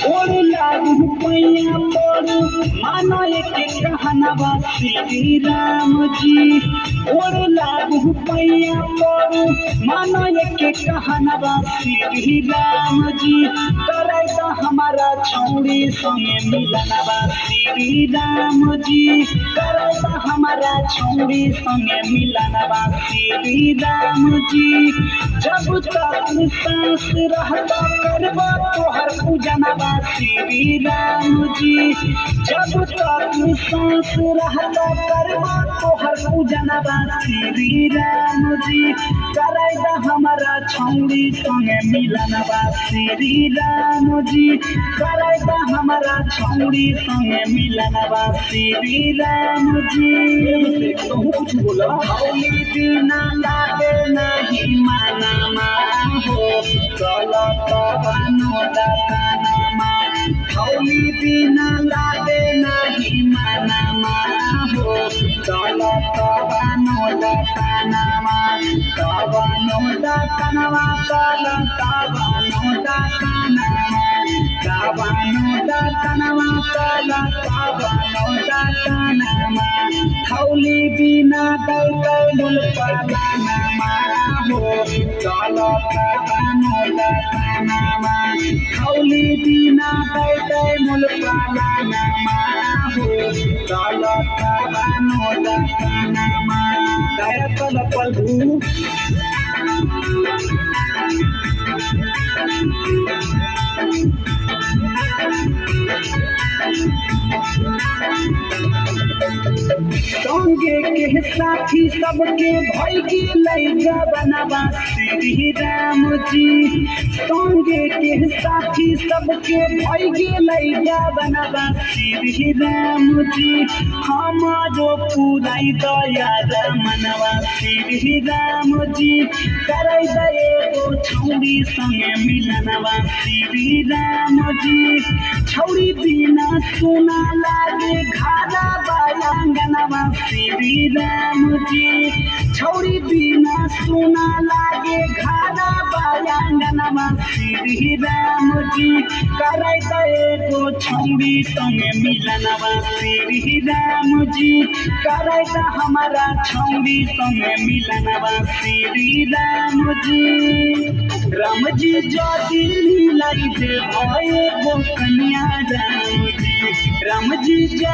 और लागू पैया पड़ू मानो एक कहनवा श्री राम जी। और लागू पैया पड़ू मानो एक कहनवा श्री राम जी। करे तो हमारा छौड़ी संगे मिलनवा श्री राम जी। करे तो हमारा छौड़ी संगे मिलनवा श्री राम जी। जब तक सांस रहता करबा तोहर पूजनवा श्री राम जी। जब तक सांस रहता करबा तोहर पूजनवा श्री राम जी। करे दा हमारा छौड़ी संगे मिलनवा श्री राम जी। करे दा हमारा छौड़ी संगे मिलनवा श्री राम जी। कुछ बोला हौली बिना लागे नहीं मानमा हो चलत बानो दानमा। हौली बिना लागे नहीं मानमा हो चलत बानो दानमा। काबानो दानमा चलत बानो दानमा। काबानो दानमा चलत बानो दानमा। हौली बिना दैकै मूल पालानमा हो चलत बानो दानमा। हौली बिना दैकै मूल पालानमा हो चलत बानो दानमा। दया कल प्रभु संगे के साथी सबके भई गेलै गबनवा श्री राम जी। संगे के साथी सबके भई गेलै गबनवा श्री राम जी। हमारो पुराई दया मनवा श्री राम जी। करे एगो छौड़ी संगे मिलनवा श्री राम जी। छौड़ी बिना सुना लागे घारा बायांगनवा श्री राम जी। छौड़ी बिना सुना लागे घारा बायांगनवा श्री राम जी। करे एगो छौड़ी संगे मिलनवा श्री राम जी। करे हमारा छौड़ी संगे मिलनवा श्री राम जी। राम जी जदि मिलाई दे भए कन्या राम जी। राम जी